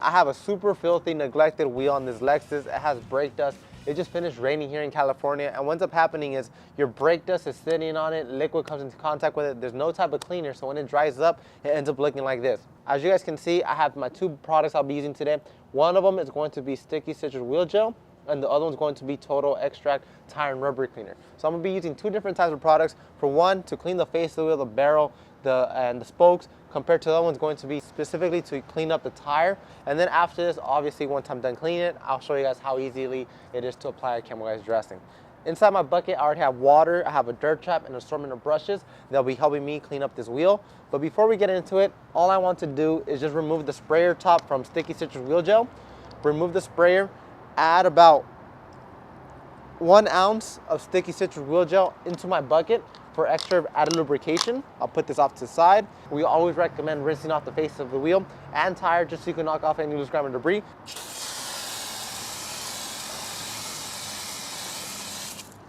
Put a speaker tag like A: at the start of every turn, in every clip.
A: I have a super filthy, neglected wheel on this Lexus. It has brake dust. It just finished raining here in California, and what ends up happening is your brake dust is sitting on it, liquid comes into contact with it, there's no type of cleaner, so when it dries up, it ends up looking like this. As you guys can see, I have my two products I'll be using today. One of them is going to be Sticky Citrus Wheel Gel, and the other one's going to be Total Extract Tire and Rubber Cleaner. So I'm going to be using two different types of products. For one, to clean the face of the wheel, the barrel, and the spokes, compared to the other one's going to be specifically to clean up the tire. And then after this, obviously once I'm done cleaning it, I'll show you guys how easily it is to apply a chemicalguys dressing. Inside my bucket, I already have water, I have a dirt trap, and an assortment of brushes that'll be helping me clean up this wheel. But before we get into it, all I want to do is just remove the sprayer top from Sticky Citrus Wheel Gel. Remove the sprayer, add about 1 ounce of Sticky Citrus Wheel Gel into my bucket for extra added lubrication. I'll put this off to the side. We always recommend rinsing off the face of the wheel and tire just so you can knock off any loose grime and debris.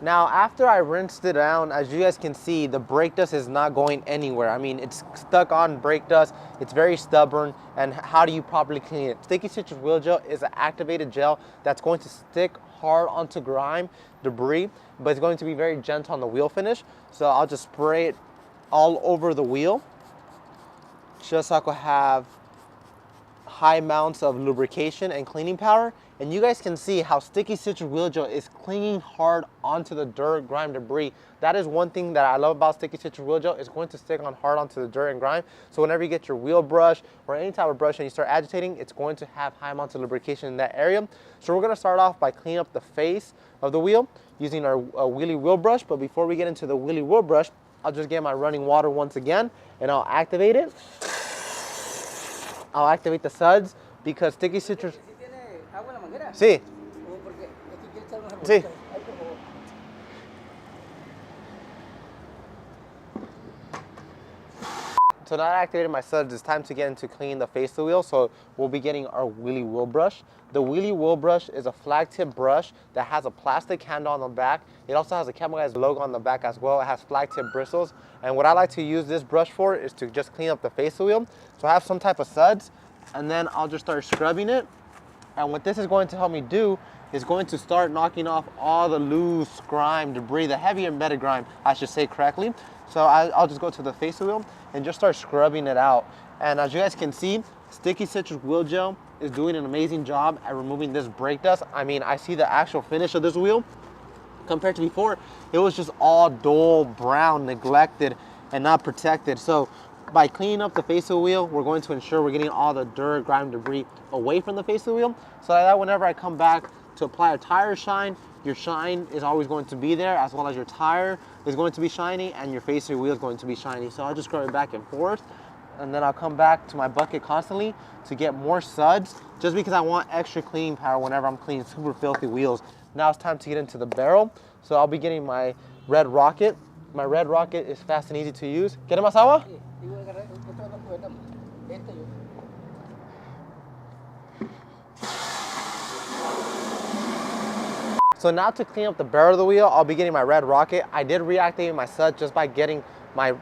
A: Now, after I rinsed it down, as you guys can see, the brake dust is not going anywhere. I mean, it's stuck on brake dust. It's very stubborn. And how do you properly clean it? Sticky Citrus Wheel Gel is an activated gel that's going to stick hard onto grime, debris, but it's going to be very gentle on the wheel finish. So I'll just spray it all over the wheel, just so I could have high amounts of lubrication and cleaning power. And you guys can see how Sticky Citrus Wheel Gel is clinging hard onto the dirt, grime, debris. That is one thing that I love about Sticky Citrus Wheel Gel. It's going to stick on hard onto the dirt and grime. So whenever you get your wheel brush or any type of brush and you start agitating, it's going to have high amounts of lubrication in that area. So we're going to start off by cleaning up the face of the wheel using our wheelie wheel brush. But before we get into the wheelie wheel brush, I'll just get my running water once again and I'll activate it. I'll activate the suds because Sticky Citrus... Sí. Sí. So now I activated my suds, it's time to get into cleaning the face of the wheel. So we'll be getting our wheelie wheel brush. The wheelie wheel brush is a flag tip brush that has a plastic handle on the back. It also has a chemicalguys logo on the back as well. It has flag tip bristles. And what I like to use this brush for is to just clean up the face of the wheel. So I have some type of suds, and then I'll just start scrubbing it. And what this is going to help me do is going to start knocking off all the loose grime, debris, the heavy embedded grime, I should say correctly. So I'll just go to the face of the wheel and just start scrubbing it out. And as you guys can see, Sticky Citrus Wheel Gel is doing an amazing job at removing this brake dust. I mean, I see the actual finish of this wheel. Compared to before, it was just all dull, brown, neglected, and not protected. So by cleaning up the face of the wheel, we're going to ensure we're getting all the dirt, grime, debris away from the face of the wheel, so that whenever I come back to apply a tire shine, your shine is always going to be there, as well as your tire is going to be shiny and your face of your wheel is going to be shiny. So I'll just scrub it back and forth, and then I'll come back to my bucket constantly to get more suds, just because I want extra cleaning power whenever I'm cleaning super filthy wheels. Now it's time to get into the barrel. So I'll be getting my Red Rocket. My Red Rocket is fast and easy to use. ¿Quiere más agua? So now to clean up the barrel of the wheel, I'll be getting my Red Rocket. I did reactivate my suds just by getting my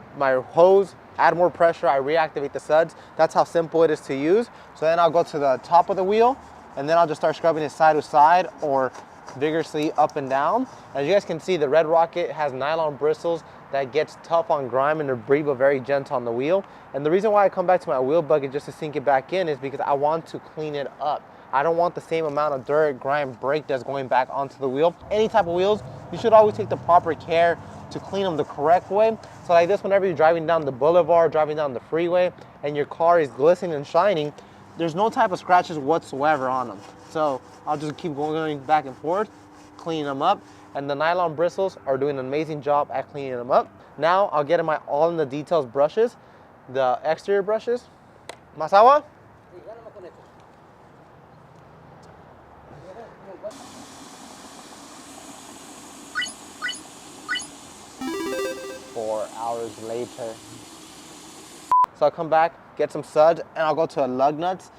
A: hose, add more pressure, I reactivate the suds. That's how simple it is to use. So then I'll go to the top of the wheel, and then I'll just start scrubbing it side to side or vigorously up and down. As you guys can see, the Red Rocket has nylon bristles that gets tough on grime and debris, but very gentle on the wheel. And the reason why I come back to my wheel bucket just to sink it back in is because I want to clean it up. I don't want the same amount of dirt, grime, brake dust going back onto the wheel. Any type of wheels, you should always take the proper care to clean them the correct way. So like this, whenever you're driving down the boulevard, driving down the freeway, and your car is glistening and shining, there's no type of scratches whatsoever on them. So I'll just keep going back and forth, cleaning them up. And the nylon bristles are doing an amazing job at cleaning them up. Now I'll get in my all in the details brushes, the exterior brushes. ¿Más agua? 4 hours later. So I'll come back, get some suds, and I'll go to lug nuts,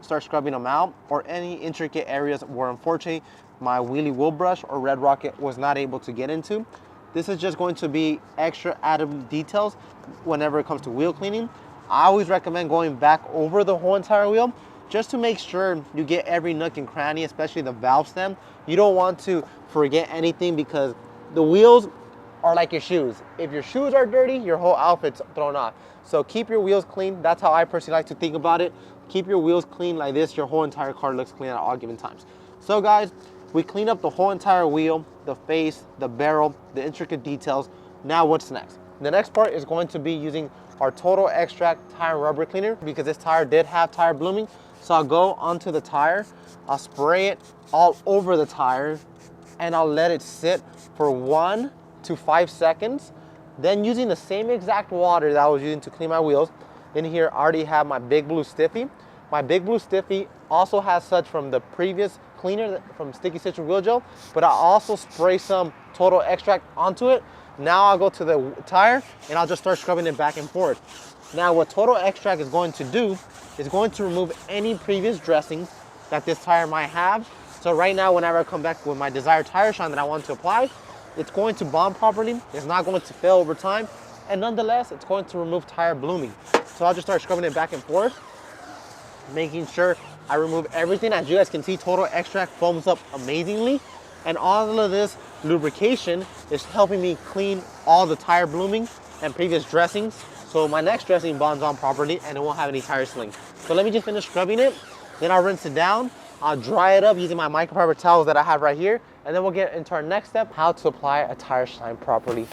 A: start scrubbing them out, or any intricate areas where unfortunately my wheelie wheel brush or Red Rocket was not able to get into. This is just going to be extra added details whenever it comes to wheel cleaning. I always recommend going back over the whole entire wheel just to make sure you get every nook and cranny, especially the valve stem. You don't want to forget anything because the wheels are like your shoes. If your shoes are dirty, your whole outfit's thrown off. So keep your wheels clean. That's how I personally like to think about it. Keep your wheels clean like this. Your whole entire car looks clean at all given times. So guys, we clean up the whole entire wheel, the face, the barrel, the intricate details. Now what's next? The next part is going to be using our Total Extract tire rubber cleaner because this tire did have tire blooming. So I'll go onto the tire, I'll spray it all over the tire, and I'll let it sit for 1 to 5 seconds. Then using the same exact water that I was using to clean my wheels, in here I already have my Big Blue Stiffy. My Big Blue Stiffy also has such from the previous cleaner from Sticky Citrus Wheel Gel, but I also spray some Total Extract onto it. Now I'll go to the tire and I'll just start scrubbing it back and forth. Now what Total Extract is going to do is going to remove any previous dressings that this tire might have. So right now, whenever I come back with my desired tire shine that I want to apply, it's going to bond properly. It's not going to fail over time. And nonetheless, it's going to remove tire blooming. So I'll just start scrubbing it back and forth, making sure I remove everything. As you guys can see, Total Extract foams up amazingly. And all of this lubrication is helping me clean all the tire blooming and previous dressings. So my next dressing bonds on properly and it won't have any tire sling. So let me just finish scrubbing it. Then I'll rinse it down. I'll dry it up using my microfiber towels that I have right here. And then we'll get into our next step, how to apply a tire shine properly.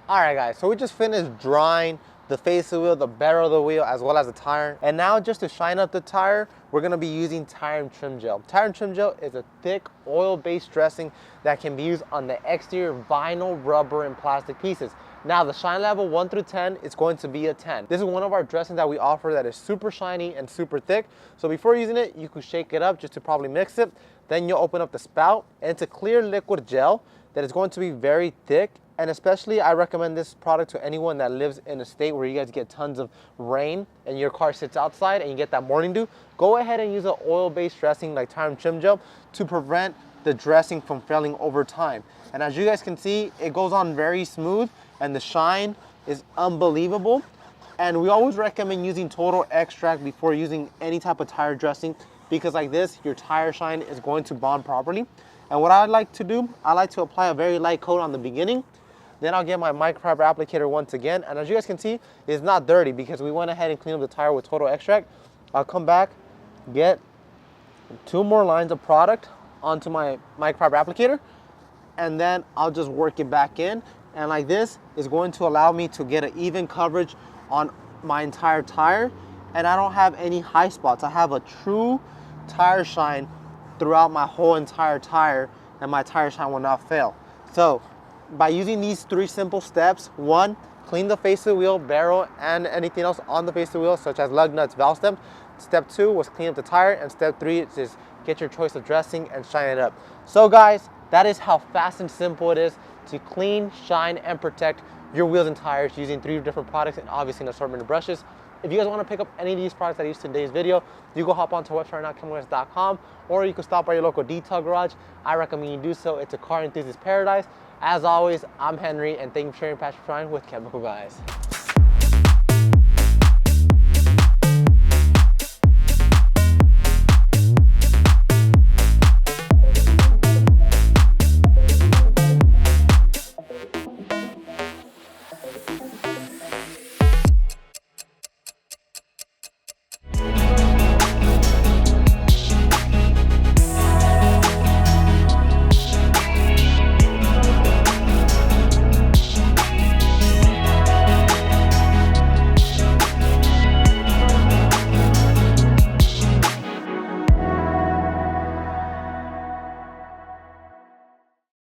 A: All right guys, so we just finished drying the face of the wheel, the barrel of the wheel, as well as the tire. And now just to shine up the tire, we're gonna be using tire and trim gel. Tire and trim gel is a thick oil-based dressing that can be used on the exterior vinyl, rubber, and plastic pieces. Now the shine level 1 through 10 is going to be a 10. This is one of our dressings that we offer that is super shiny and super thick. So before using it, you can shake it up just to probably mix it. Then you'll open up the spout and it's a clear liquid gel that is going to be very thick. And especially I recommend this product to anyone that lives in a state where you guys get tons of rain and your car sits outside and you get that morning dew. Go ahead and use an oil-based dressing like tire and trim gel to prevent the dressing from failing over time. And as you guys can see, it goes on very smooth and the shine is unbelievable. And we always recommend using Total Extract before using any type of tire dressing because like this, your tire shine is going to bond properly. And what I like to do, I like to apply a very light coat on the beginning. Then I'll get my microfiber applicator once again. And as you guys can see, it's not dirty because we went ahead and cleaned up the tire with Total Extract. I'll come back, get 2 more lines of product onto my microfiber applicator, and then I'll just work it back in. And like this is going to allow me to get an even coverage on my entire tire. And I don't have any high spots. I have a true tire shine throughout my whole entire tire, and my tire shine will not fail. So by using these 3 simple steps, 1, clean the face of the wheel, barrel, and anything else on the face of the wheel, such as lug nuts, valve stem. Step 2 was clean up the tire, and step 3 is just get your choice of dressing and shine it up. So guys, that is how fast and simple it is to clean, shine, and protect your wheels and tires using 3 different products and obviously an assortment of brushes. If you guys want to pick up any of these products that I used in today's video, you go hop onto our website right now, chemicalguys.com, or you can stop by your local detail garage. I recommend you do so. It's a car enthusiast paradise. As always, I'm Henry, and thank you for sharing passion for trying with Chemical Guys.